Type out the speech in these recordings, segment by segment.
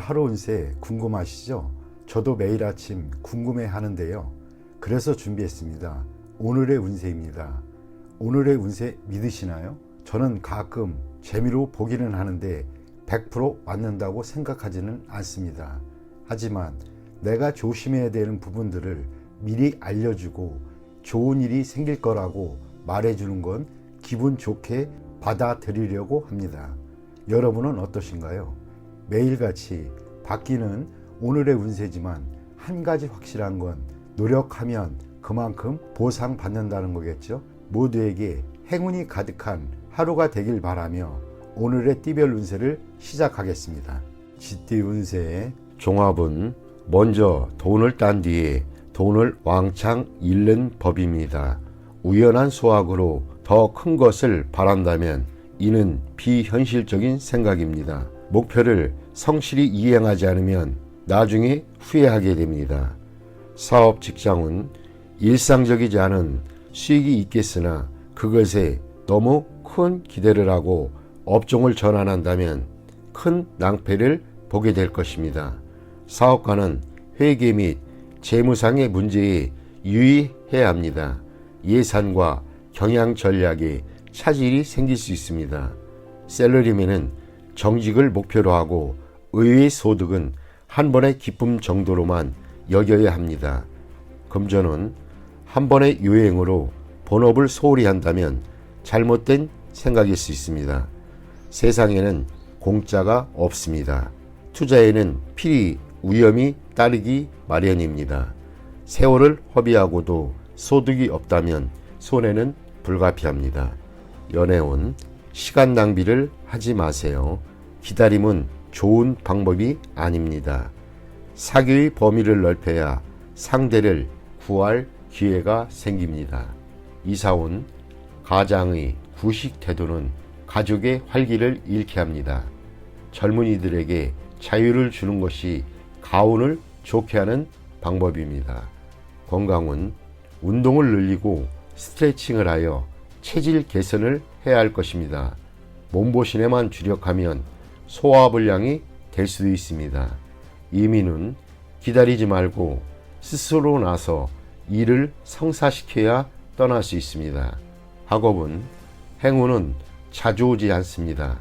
하루 운세 궁금하시죠? 저도 매일 아침 궁금해 하는데요. 그래서 준비했습니다. 오늘의 운세입니다. 오늘의 운세 믿으시나요? 저는 가끔 재미로 보기는 하는데 100% 맞는다고 생각하지는 않습니다. 하지만 내가 조심해야 되는 부분들을 미리 알려주고 좋은 일이 생길 거라고 말해주는 건 기분 좋게 받아들이려고 합니다. 여러분은 어떠신가요? 매일같이 바뀌는 오늘의 운세지만 한 가지 확실한 건 노력하면 그만큼 보상받는다는 거겠죠. 모두에게 행운이 가득한 하루가 되길 바라며 오늘의 띠별 운세를 시작하겠습니다. 쥐띠 운세의 종합은 먼저 돈을 딴 뒤에 돈을 왕창 잃는 법입니다. 우연한 수확으로 더 큰 것을 바란다면 이는 비현실적인 생각입니다. 목표를 성실히 이행하지 않으면 나중에 후회하게 됩니다. 사업 직장은 일상적이지 않은 수익이 있겠으나 그것에 너무 큰 기대를 하고 업종을 전환한다면 큰 낭패를 보게 될 것입니다. 사업가는 회계 및 재무상의 문제에 유의해야 합니다. 예산과 경영 전략에 차질이 생길 수 있습니다. 셀러리맨은 정직을 목표로 하고 의외의 소득은 한 번의 기쁨 정도로만 여겨야 합니다. 금전은 한 번의 요행으로 본업을 소홀히 한다면 잘못된 생각일 수 있습니다. 세상에는 공짜가 없습니다. 투자에는 필히 위험이 따르기 마련입니다. 세월을 허비하고도 소득이 없다면 손해는 불가피합니다. 연애운, 시간 낭비를 하지 마세요. 기다림은 좋은 방법이 아닙니다. 사교의 범위를 넓혀야 상대를 구할 기회가 생깁니다. 이사온, 가장의 구식 태도는 가족의 활기를 잃게 합니다. 젊은이들에게 자유를 주는 것이 가운을 좋게 하는 방법입니다. 건강은 운동을 늘리고 스트레칭을 하여 체질 개선을 해야 할 것입니다. 몸보신에만 주력하면 소화불량이 될 수도 있습니다. 이민은 기다리지 말고 스스로 나서 일을 성사시켜야 떠날 수 있습니다. 학업은 행운은 자주 오지 않습니다.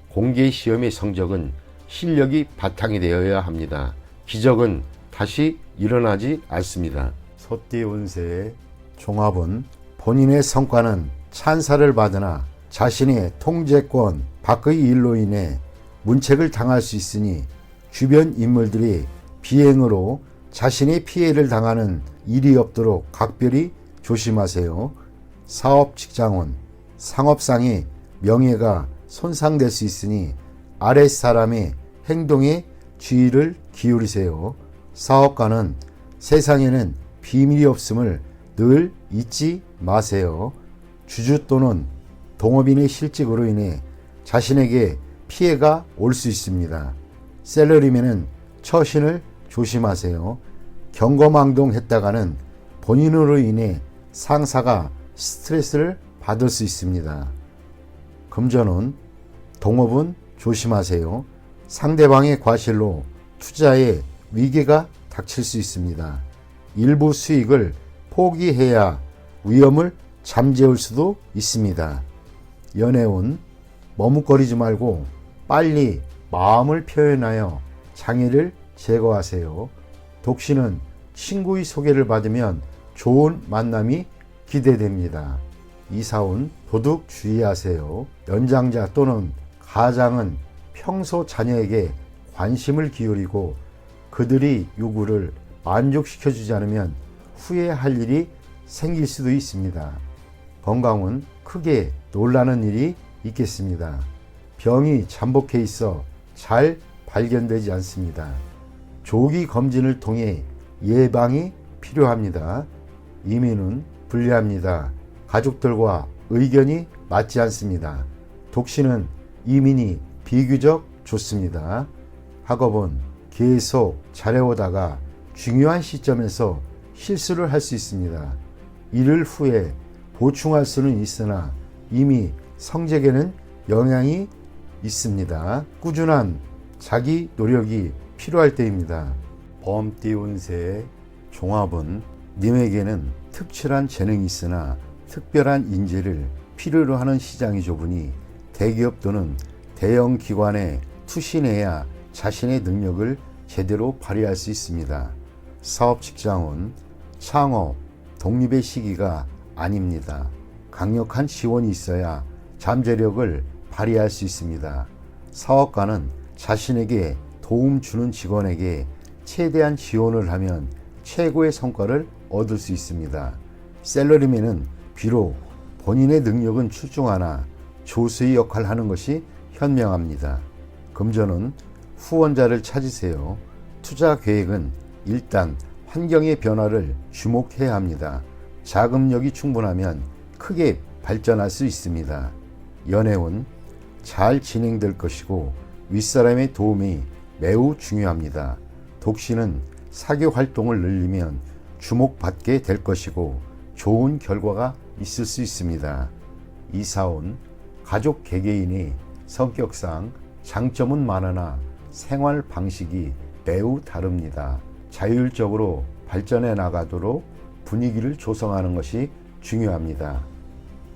공개 시험의 성적은 실력이 바탕이 되어야 합니다. 기적은 다시 일어나지 않습니다. 소띠 운세의 종합은 본인의 성과는 찬사를 받으나 자신의 통제권 밖의 일로 인해 문책을 당할 수 있으니 주변 인물들이 비행으로 자신의 피해를 당하는 일이 없도록 각별히 조심하세요. 사업 직장은 상업상의 명예가 손상될 수 있으니 아랫사람의 행동에 주의를 기울이세요. 사업가는 세상에는 비밀이 없음을 늘 잊지 마세요. 주주 또는 동업인의 실직으로 인해 자신에게 피해가 올 수 있습니다. 셀러리맨은 처신을 조심하세요. 경거망동했다가는 본인으로 인해 상사가 스트레스를 받을 수 있습니다. 금전은 동업은 조심하세요. 상대방의 과실로 투자에 위기가 닥칠 수 있습니다. 일부 수익을 포기해야 위험을 잠재울 수도 있습니다. 연애운, 머뭇거리지 말고 빨리 마음을 표현하여 장애를 제거하세요. 독신은 친구의 소개를 받으면 좋은 만남이 기대됩니다. 이사운, 도둑 주의하세요. 연장자 또는 가장은 평소 자녀에게 관심을 기울이고 그들의 요구를 만족시켜주지 않으면 후회할 일이 생길 수도 있습니다. 건강은 크게 놀라는 일이 있겠습니다. 병이 잠복해 있어 잘 발견되지 않습니다. 조기 검진을 통해 예방이 필요합니다. 이민은 불리합니다. 가족들과 의견이 맞지 않습니다. 독신은 이민이 비교적 좋습니다. 학업은 계속 잘해오다가 중요한 시점에서 실수를 할 수 있습니다. 이를 후에 보충할 수는 있으나 이미 성적에는 영향이 있습니다. 꾸준한 자기 노력이 필요할 때입니다. 범띠 운세의 종합은 님에게는 특출한 재능이 있으나 특별한 인재를 필요로 하는 시장이 좁으니 대기업 또는 대형 기관에 투신해야 자신의 능력을 제대로 발휘할 수 있습니다. 사업 직장은 창업, 독립의 시기가 아닙니다. 강력한 지원이 있어야 잠재력을 발휘할 수 있습니다. 사업가는 자신에게 도움 주는 직원에게 최대한 지원을 하면 최고의 성과를 얻을 수 있습니다. 셀러리맨은 비록 본인의 능력은 출중하나 조수의 역할을 하는 것이 현명합니다. 금전은 후원자를 찾으세요. 투자 계획은 일단 환경의 변화를 주목해야 합니다. 자금력이 충분하면 크게 발전할 수 있습니다. 연애운 잘 진행될 것이고 윗사람의 도움이 매우 중요합니다. 독신은 사교 활동을 늘리면 주목받게 될 것이고 좋은 결과가 있을 수 있습니다. 이사온 가족 개개인이 성격상 장점은 많으나 생활 방식이 매우 다릅니다. 자율적으로 발전해 나가도록 분위기를 조성하는 것이 중요합니다.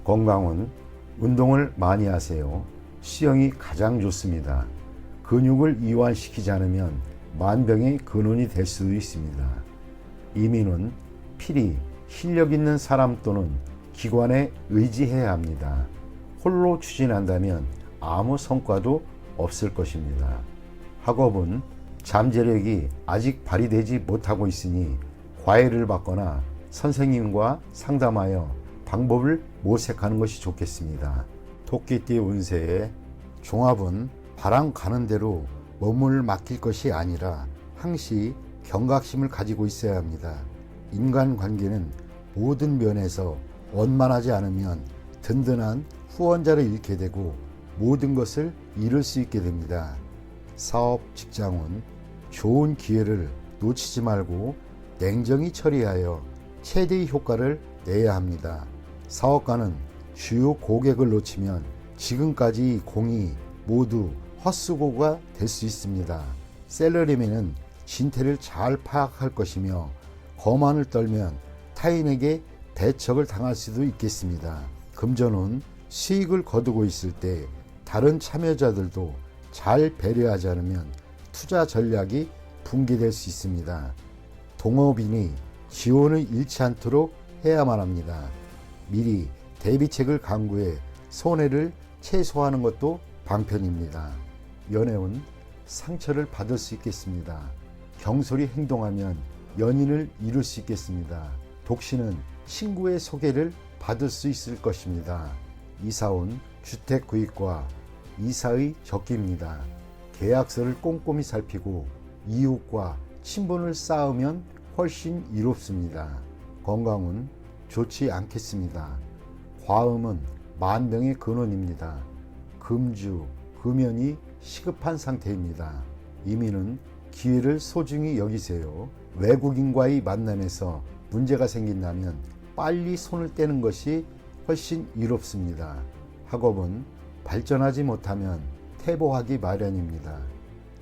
건강은 운동을 많이 하세요. 수영이 가장 좋습니다. 근육을 이완시키지 않으면 만병의 근원이 될 수도 있습니다. 이민은 필히 실력 있는 사람 또는 기관에 의지해야 합니다. 홀로 추진한다면 아무 성과도 없을 것입니다. 학업은 잠재력이 아직 발휘되지 못하고 있으니 과외를 받거나 선생님과 상담하여 방법을 모색하는 것이 좋겠습니다. 토끼띠 운세의 종합은 바람 가는 대로 몸을 맡길 것이 아니라 항시 경각심을 가지고 있어야 합니다. 인간관계는 모든 면에서 원만하지 않으면 든든한 후원자를 잃게 되고 모든 것을 잃을 수 있게 됩니다. 사업, 직장은 좋은 기회를 놓치지 말고 냉정히 처리하여 최대의 효과를 내야 합니다. 사업가는 주요 고객을 놓치면 지금까지 공이 모두 헛수고가 될 수 있습니다. 셀러리맨은 진태를 잘 파악할 것이며 거만을 떨면 타인에게 배척을 당할 수도 있겠습니다. 금전은 수익을 거두고 있을 때 다른 참여자들도 잘 배려하지 않으면 투자 전략이 붕괴될 수 있습니다. 동업인이 지원을 잃지 않도록 해야만 합니다. 미리 대비책을 강구해 손해를 최소화하는 것도 방편입니다. 연애운 상처를 받을 수 있겠습니다. 경솔히 행동하면 연인을 잃을 수 있겠습니다. 독신은 친구의 소개를 받을 수 있을 것입니다. 이사온 주택 구입과 이사의 적기입니다. 계약서를 꼼꼼히 살피고 이웃과 친분을 쌓으면 훨씬 이롭습니다. 건강은 좋지 않겠습니다. 과음은 만병의 근원입니다. 금주, 금연이 시급한 상태입니다. 이민은 기회를 소중히 여기세요. 외국인과의 만남에서 문제가 생긴다면 빨리 손을 떼는 것이 훨씬 이롭습니다. 학업은 발전하지 못하면 퇴보하기 마련입니다.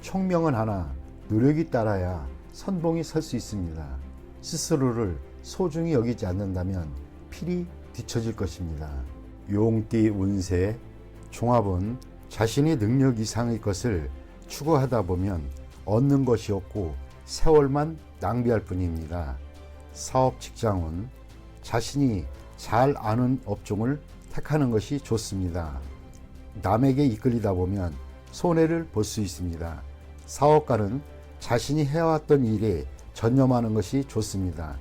총명은 하나 노력이 따라야 선봉이 설 수 있습니다. 스스로를 소중히 여기지 않는다면 필히 뒤처질 것입니다. 용띠 운세 종합은 자신의 능력 이상의 것을 추구하다 보면 얻는 것이 없고 세월만 낭비할 뿐입니다. 사업 직장은 자신이 잘 아는 업종을 택하는 것이 좋습니다. 남에게 이끌리다 보면 손해를 볼 수 있습니다. 사업가는 자신이 해왔던 일에 전념하는 것이 좋습니다.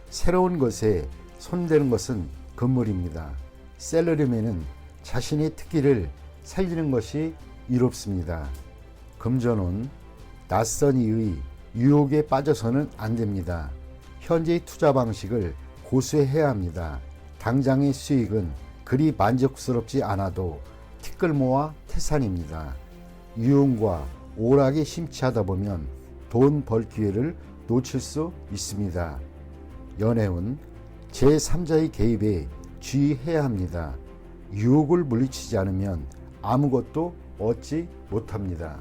새로운 것에 손대는 것은 금물입니다. 셀러리맨은 자신의 특기를 살리는 것이 이롭습니다. 금전은 낯선 이의 유혹에 빠져서는 안 됩니다. 현재의 투자 방식을 고수해야 합니다. 당장의 수익은 그리 만족스럽지 않아도 티끌모아 태산입니다. 유흥과 오락에 심취하다 보면 돈 벌 기회를 놓칠 수 있습니다. 연애운 제3자의 개입에 주의해야 합니다. 유혹을 물리치지 않으면 아무것도 얻지 못합니다.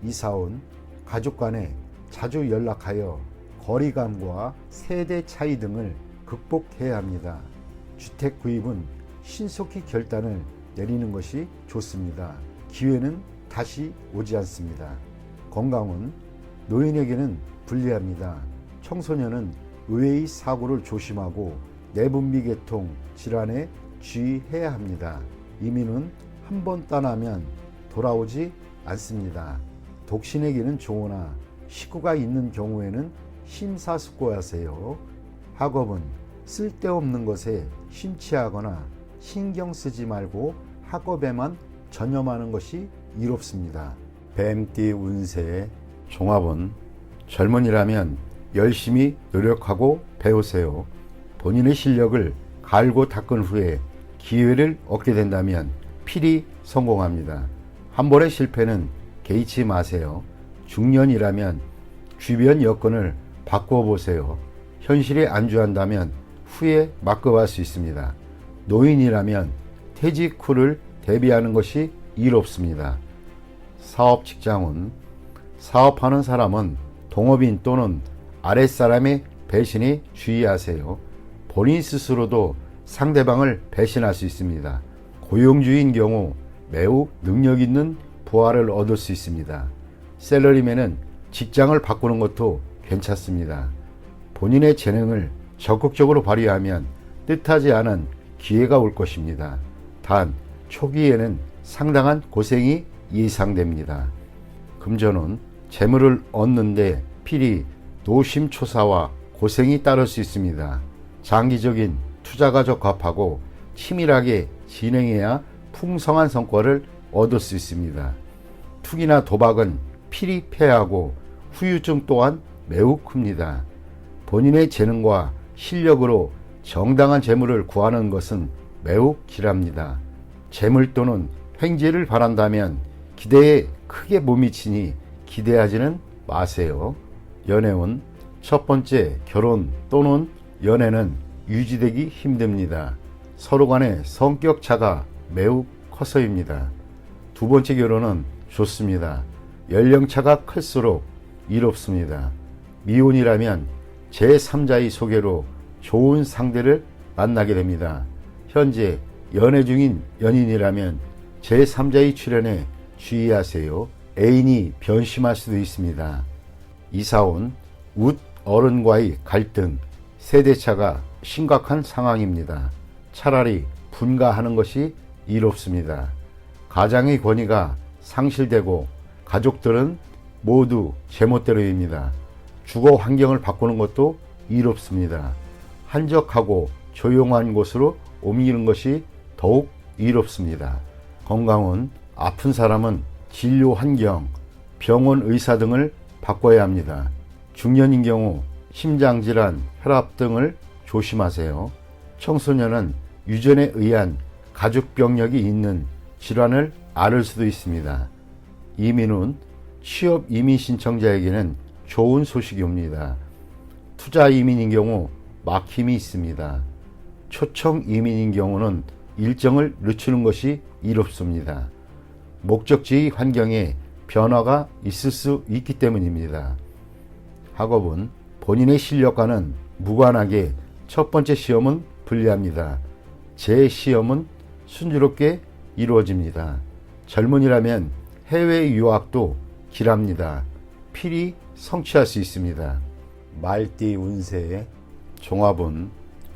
이사온 가족 간에 자주 연락하여 거리감과 세대 차이 등을 극복해야 합니다. 주택 구입은 신속히 결단을 내리는 것이 좋습니다. 기회는 다시 오지 않습니다. 건강은 노인에게는 불리합니다. 청소년은 의외의 사고를 조심하고 내분비계통 질환에 주의해야 합니다. 이민은 한 번 떠나면 돌아오지 않습니다. 독신에게는 좋으나 식구가 있는 경우에는 심사숙고하세요. 학업은 쓸데없는 것에 심취하거나 신경 쓰지 말고 학업에만 전념하는 것이 이롭습니다. 뱀띠 운세 종합은 젊은이라면 열심히 노력하고 배우세요. 본인의 실력을 갈고 닦은 후에 기회를 얻게 된다면 필히 성공합니다. 한 번의 실패는 개의치 마세요. 중년이라면 주변 여건을 바꾸어 보세요. 현실에 안주한다면 후에 막급할 수 있습니다. 노인이라면 퇴직 후를 대비하는 것이 이롭습니다. 사업 직장은 사업하는 사람은 동업인 또는 아랫사람의 배신에 주의하세요. 본인 스스로도 상대방을 배신할 수 있습니다. 고용주인 경우 매우 능력 있는 부하를 얻을 수 있습니다. 샐러리맨은 직장을 바꾸는 것도 괜찮습니다. 본인의 재능을 적극적으로 발휘하면 뜻하지 않은 기회가 올 것입니다. 단 초기에는 상당한 고생이 예상됩니다. 금전은 재물을 얻는데 필히 노심초사와 고생이 따를 수 있습니다. 장기적인 투자가 적합하고 치밀하게 진행해야 풍성한 성과를 얻을 수 있습니다. 투기나 도박은 필히 패하고 후유증 또한 매우 큽니다. 본인의 재능과 실력으로 정당한 재물을 구하는 것은 매우 길합니다. 재물 또는 횡재를 바란다면 기대에 크게 못 미치니 기대하지는 마세요. 연애운 첫 번째 결혼 또는 연애는 유지되기 힘듭니다. 서로 간의 성격 차가 매우 커서입니다. 두 번째 결혼은 좋습니다. 연령차가 클수록 이롭습니다. 미혼이라면 제3자의 소개로 좋은 상대를 만나게 됩니다. 현재 연애 중인 연인이라면 제3자의 출연에 주의하세요. 애인이 변심할 수도 있습니다. 이사온 웃 어른과의 갈등, 세대차가 심각한 상황입니다. 차라리 분가하는 것이 이롭습니다. 가장의 권위가 상실되고 가족들은 모두 제멋대로입니다. 주거 환경을 바꾸는 것도 이롭습니다. 한적하고 조용한 곳으로 옮기는 것이 더욱 이롭습니다. 건강은 아픈 사람은 진료 환경, 병원 의사 등을 바꿔야 합니다. 중년인 경우 심장질환, 혈압 등을 조심하세요. 청소년은 유전에 의한 가족병력이 있는 질환을 앓을 수도 있습니다. 이민은 취업 이민 신청자에게는 좋은 소식이 옵니다. 투자 이민인 경우 막힘이 있습니다. 초청 이민인 경우는 일정을 늦추는 것이 이롭습니다. 목적지의 환경에 변화가 있을 수 있기 때문입니다. 학업은 본인의 실력과는 무관하게 첫 번째 시험은 불리합니다. 제 시험은 순조롭게 이루어집니다. 젊은이라면 해외 유학도 길합니다. 필히 성취할 수 있습니다. 말띠 운세의 종합은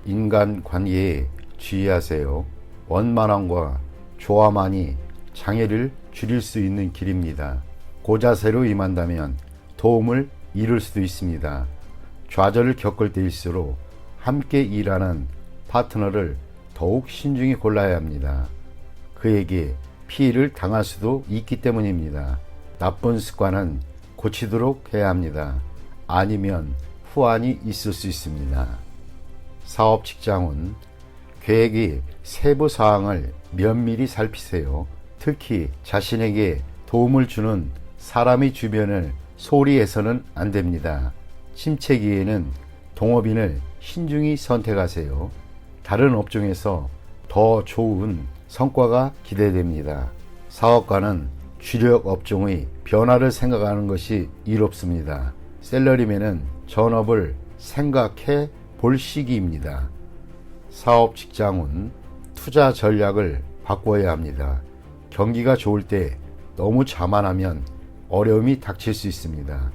인간관계에 주의하세요. 원만함과 조화만이 장애를 줄일 수 있는 길입니다. 고자세로 임한다면 도움을 잃을 수도 있습니다. 좌절을 겪을 때일수록 함께 일하는 파트너를 더욱 신중히 골라야 합니다. 그에게 피해를 당할 수도 있기 때문입니다. 나쁜 습관은 고치도록 해야 합니다. 아니면 후환이 있을 수 있습니다. 사업 직장은 계획의 세부 사항을 면밀히 살피세요. 특히 자신에게 도움을 주는 사람의 주변을 소홀히 해서는 안 됩니다. 침체기에는 동업인을 신중히 선택하세요. 다른 업종에서 더 좋은 성과가 기대됩니다. 사업가는 주력 업종의 변화를 생각하는 것이 이롭습니다. 셀러리맨은 전업을 생각해 볼 시기입니다. 사업 직장은 투자 전략을 바꿔야 합니다. 경기가 좋을 때 너무 자만하면 어려움이 닥칠 수 있습니다.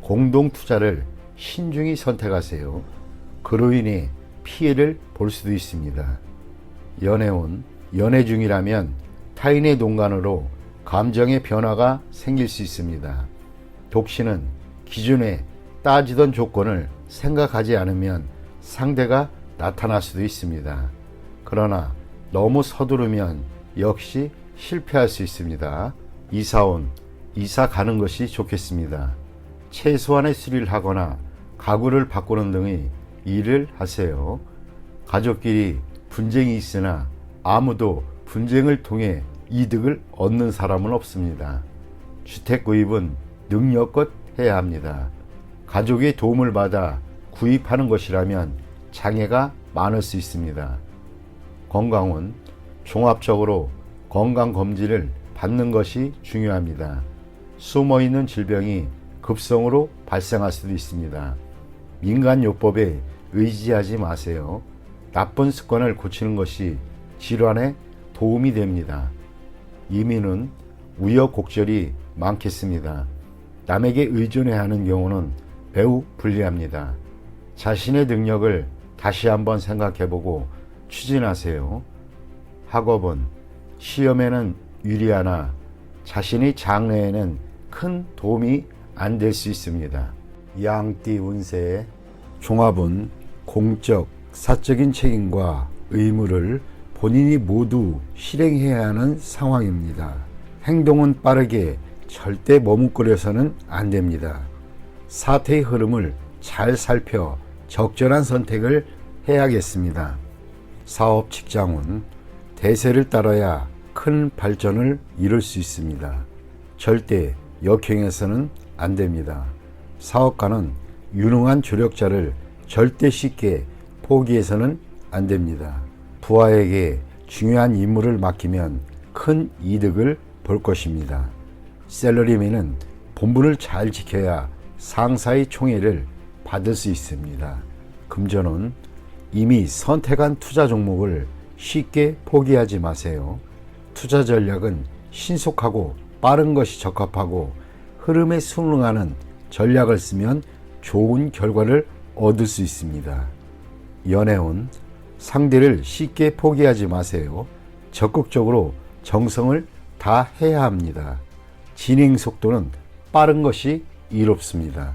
공동 투자를 신중히 선택하세요. 그로 인해 피해를 볼 수도 있습니다. 연애운, 연애 중이라면 타인의 동간으로 감정의 변화가 생길 수 있습니다. 독신은 기존에 따지던 조건을 생각하지 않으면 상대가 나타날 수도 있습니다. 그러나 너무 서두르면 역시 실패할 수 있습니다. 이사온, 이사 가는 것이 좋겠습니다. 최소한의 수리를 하거나 가구를 바꾸는 등의 일을 하세요. 가족끼리 분쟁이 있으나 아무도 분쟁을 통해 이득을 얻는 사람은 없습니다. 주택 구입은 능력껏 해야 합니다. 가족의 도움을 받아 구입하는 것이라면 장애가 많을 수 있습니다. 건강은 종합적으로 건강검진을 받는 것이 중요합니다. 숨어있는 질병이 급성으로 발생할 수도 있습니다. 민간요법에 의지하지 마세요. 나쁜 습관을 고치는 것이 질환에 도움이 됩니다. 이민은 우여곡절이 많겠습니다. 남에게 의존해야 하는 경우는 매우 불리합니다. 자신의 능력을 다시 한번 생각해보고 추진하세요. 학업은 시험에는 유리하나 자신의 장래에는 큰 도움이 안 될 수 있습니다. 양띠 운세 종합은 공적, 사적인 책임과 의무를 본인이 모두 실행해야 하는 상황입니다. 행동은 빠르게 절대 머뭇거려서는 안 됩니다. 사태의 흐름을 잘 살펴 적절한 선택을 해야겠습니다. 사업 직장은 대세를 따라야 큰 발전을 이룰 수 있습니다. 절대 역행해서는 안 됩니다. 사업가는 유능한 조력자를 절대 쉽게 포기해서는 안 됩니다. 부하에게 중요한 임무를 맡기면 큰 이득을 볼 것입니다. 셀러리맨은 본분을 잘 지켜야 상사의 총애를 받을 수 있습니다. 금전은 이미 선택한 투자 종목을 쉽게 포기하지 마세요. 투자 전략은 신속하고 빠른 것이 적합하고 흐름에 순응하는 전략을 쓰면 좋은 결과를 얻을 수 있습니다. 연애운 상대를 쉽게 포기하지 마세요. 적극적으로 정성을 다해야 합니다. 진행 속도는 빠른 것이 이롭습니다.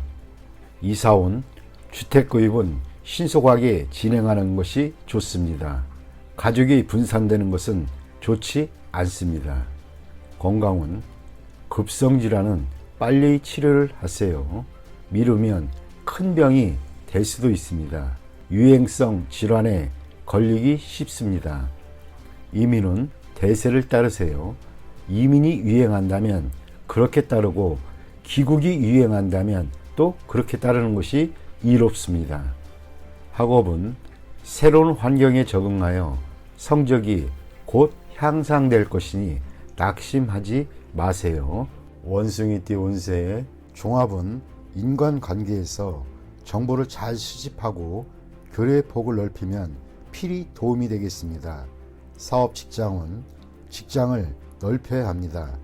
이사온 주택 구입은 신속하게 진행하는 것이 좋습니다. 가족이 분산되는 것은 좋지 않습니다. 건강은 급성질환은 빨리 치료를 하세요. 미루면 큰 병이 될 수도 있습니다. 유행성 질환에 걸리기 쉽습니다. 이민은 대세를 따르세요. 이민이 유행한다면 그렇게 따르고 귀국이 유행한다면 또 그렇게 따르는 것이 이롭습니다. 학업은 새로운 환경에 적응하여 성적이 곧 향상될 것이니 낙심하지 마세요. 원숭이띠 운세의 종합은 인간관계에서 정보를 잘 수집하고 교류의 폭을 넓히면 필히 도움이 되겠습니다. 사업 직장은 직장을 넓혀야 합니다.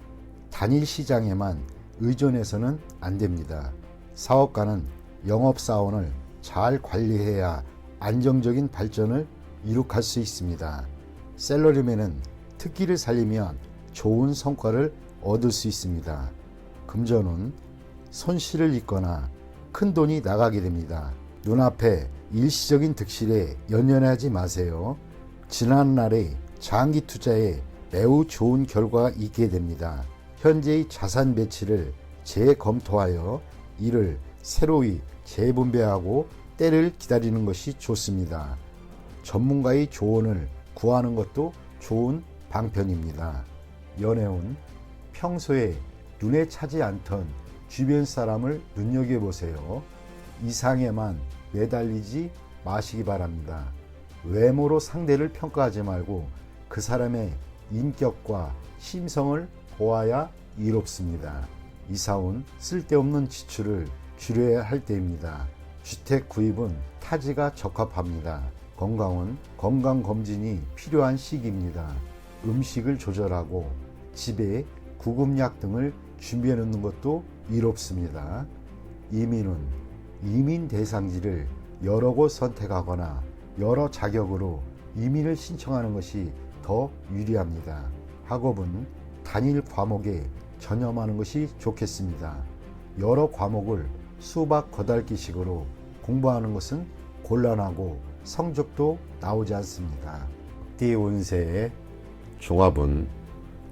단일 시장에만 의존해서는 안 됩니다. 사업가는 영업사원을 잘 관리해야 안정적인 발전을 이룩할 수 있습니다. 셀러리맨은 특기를 살리면 좋은 성과를 얻을 수 있습니다. 금전은 손실을 입거나 큰 돈이 나가게 됩니다. 눈앞에 일시적인 득실에 연연하지 마세요. 지난날의 장기 투자에 매우 좋은 결과가 있게 됩니다. 현재의 자산 배치를 재검토하여 이를 새로이 재분배하고 때를 기다리는 것이 좋습니다. 전문가의 조언을 구하는 것도 좋은 방편입니다. 연애운 평소에 눈에 차지 않던 주변 사람을 눈여겨보세요. 이상에만 매달리지 마시기 바랍니다. 외모로 상대를 평가하지 말고 그 사람의 인격과 심성을 보아야 이롭습니다. 이사온 쓸데없는 지출을 줄여야 할 때입니다. 주택 구입은 타지가 적합합니다. 건강은 건강검진이 필요한 시기입니다. 음식을 조절하고 집에 구급약 등을 준비해 놓는 것도 이롭습니다. 이민은 이민 대상지를 여러 곳 선택하거나 여러 자격으로 이민을 신청하는 것이 더 유리합니다. 학업은 단일 과목에 전념하는 것이 좋겠습니다. 여러 과목을 수박 거달기식으로 공부하는 것은 곤란하고 성적도 나오지 않습니다. 띠운세의 종합은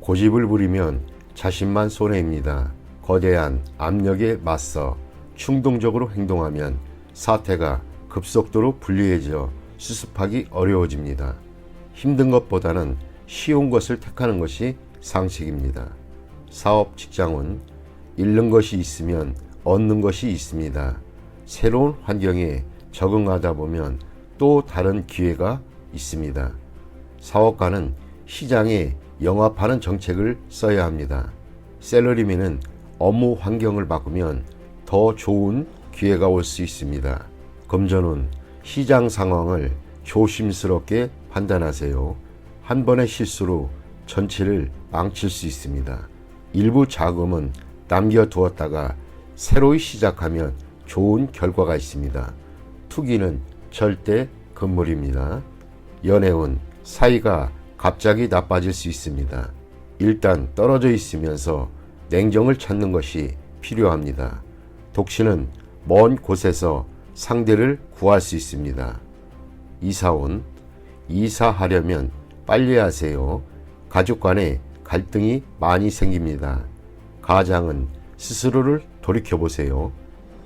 고집을 부리면 자신만 손해입니다. 거대한 압력에 맞서 충동적으로 행동하면 사태가 급속도로 불리해져 수습하기 어려워집니다. 힘든 것보다는 쉬운 것을 택하는 것이 상식입니다. 사업 직장은 잃는 것이 있으면 얻는 것이 있습니다. 새로운 환경에 적응하다 보면 또 다른 기회가 있습니다. 사업가는 시장에 영합하는 정책을 써야 합니다. 셀러리맨은 업무 환경을 바꾸면 더 좋은 기회가 올 수 있습니다. 금전은 시장 상황을 조심스럽게 판단하세요. 한 번의 실수로 전체를 망칠 수 있습니다. 일부 자금은 남겨두었다가 새로이 시작하면 좋은 결과가 있습니다. 투기는 절대 금물입니다. 연애운 사이가 갑자기 나빠질 수 있습니다. 일단 떨어져 있으면서 냉정을 찾는 것이 필요합니다. 독신은 먼 곳에서 상대를 구할 수 있습니다. 이사온 이사하려면 빨리 하세요. 가족 간에 갈등이 많이 생깁니다. 가장은 스스로를 돌이켜보세요.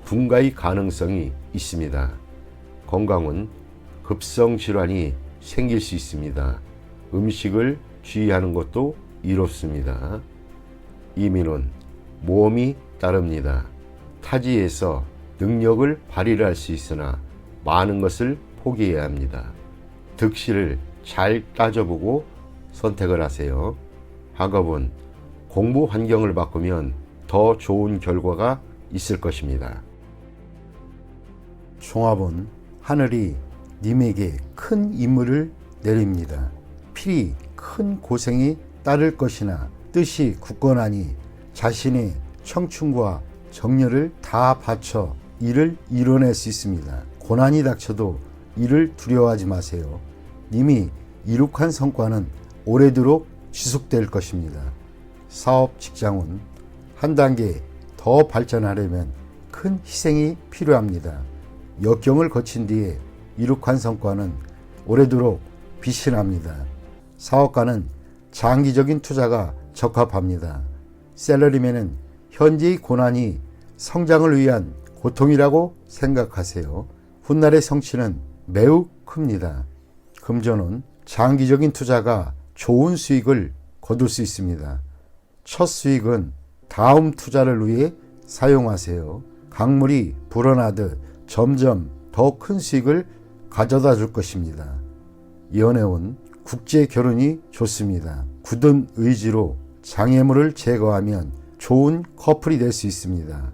분가의 가능성이 있습니다. 건강은 급성질환이 생길 수 있습니다. 음식을 주의하는 것도 이롭습니다. 이민은 모험이 따릅니다. 타지에서 능력을 발휘할 수 있으나 많은 것을 포기해야 합니다. 득실을 잘 따져보고 선택을 하세요. 학업은 공부 환경을 바꾸면 더 좋은 결과가 있을 것입니다. 종합은 하늘이 님에게 큰 임무를 내립니다. 필히 큰 고생이 따를 것이나 뜻이 굳건하니 자신의 청춘과 정열을 다 바쳐 이를 이뤄낼 수 있습니다. 고난이 닥쳐도 이를 두려워하지 마세요. 님이 이룩한 성과는 오래도록 지속될 것입니다. 사업 직장은 한 단계 더 발전하려면 큰 희생이 필요합니다. 역경을 거친 뒤에 이룩한 성과는 오래도록 빛이 납니다. 사업가는 장기적인 투자가 적합합니다. 셀러리맨은 현재의 고난이 성장을 위한 고통이라고 생각하세요. 훗날의 성취는 매우 큽니다. 금전은 장기적인 투자가 좋은 수익을 거둘 수 있습니다. 첫 수익은 다음 투자를 위해 사용하세요. 강물이 불어나듯 점점 더 큰 수익을 가져다 줄 것입니다. 연애운 국제 결혼이 좋습니다. 굳은 의지로 장애물을 제거하면 좋은 커플이 될 수 있습니다.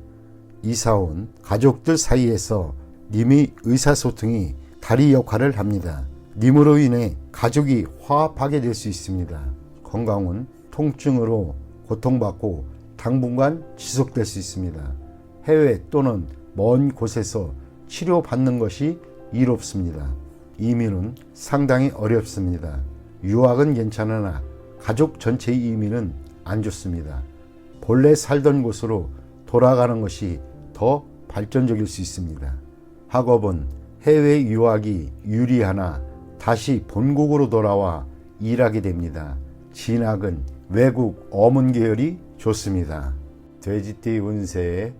이사온 가족들 사이에서 님의 의사소통이 다리 역할을 합니다. 님으로 인해 가족이 화합하게 될 수 있습니다. 건강은 통증으로 고통받고 당분간 지속될 수 있습니다. 해외 또는 먼 곳에서 치료받는 것이 이롭습니다. 이민은 상당히 어렵습니다. 유학은 괜찮으나 가족 전체의 이민은 안 좋습니다. 본래 살던 곳으로 돌아가는 것이 더 발전적일 수 있습니다. 학업은 해외 유학이 유리하나 다시 본국으로 돌아와 일하게 됩니다. 진학은 외국 어문 계열이 좋습니다. 돼지띠 운세의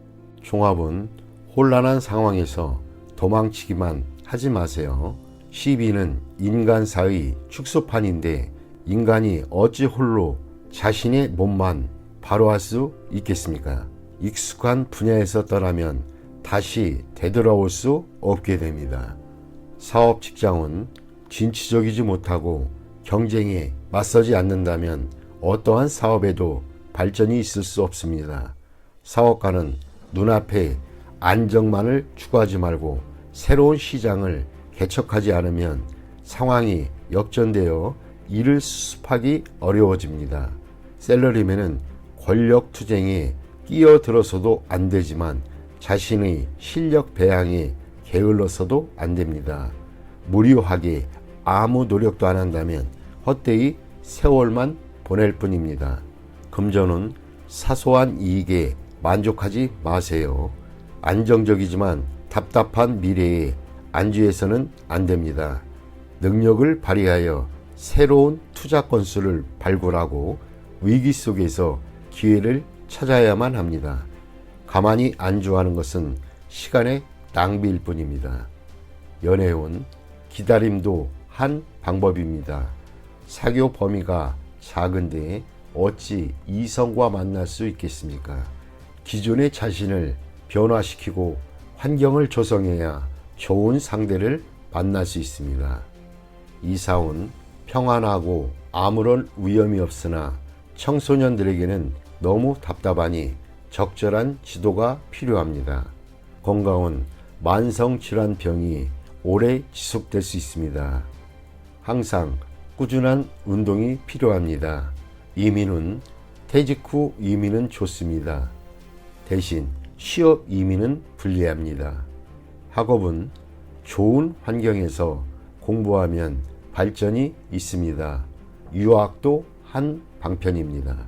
종합은 혼란한 상황에서 도망치기만 하지 마세요. 시비는 인간사의 축소판인데 인간이 어찌 홀로 자신의 몸만 바로할 수 있겠습니까? 익숙한 분야에서 떠나면 다시 되돌아올 수 없게 됩니다. 사업 직장은 진취적이지 못하고 경쟁에 맞서지 않는다면 어떠한 사업에도 발전이 있을 수 없습니다. 사업가는 눈앞에 안정만을 추구하지 말고 새로운 시장을 개척하지 않으면 상황이 역전되어 이를 수습하기 어려워집니다. 셀러리맨은 권력 투쟁에 끼어들어서도 안 되지만 자신의 실력 배양에 게을러서도 안 됩니다. 무료하게 아무 노력도 안 한다면 헛되이 세월만 보낼 뿐입니다. 금전은 사소한 이익에 만족하지 마세요. 안정적이지만 답답한 미래에 안주해서는 안 됩니다. 능력을 발휘하여 새로운 투자 건수를 발굴하고 위기 속에서 기회를 찾아야만 합니다. 가만히 안주하는 것은 시간의 낭비일 뿐입니다. 연애운 기다림도 한 방법입니다. 사교 범위가 작은데 어찌 이성과 만날 수 있겠습니까? 기존의 자신을 변화시키고 환경을 조성해야 좋은 상대를 만날 수 있습니다. 이사온 평안하고 아무런 위험이 없으나 청소년들에게는 너무 답답하니 적절한 지도가 필요합니다. 건강은 만성질환병이 오래 지속될 수 있습니다. 항상 꾸준한 운동이 필요합니다. 이민은 퇴직 후 이민은 좋습니다. 대신 취업 이민은 불리합니다. 학업은 좋은 환경에서 공부하면 발전이 있습니다. 유학도 한 방편입니다.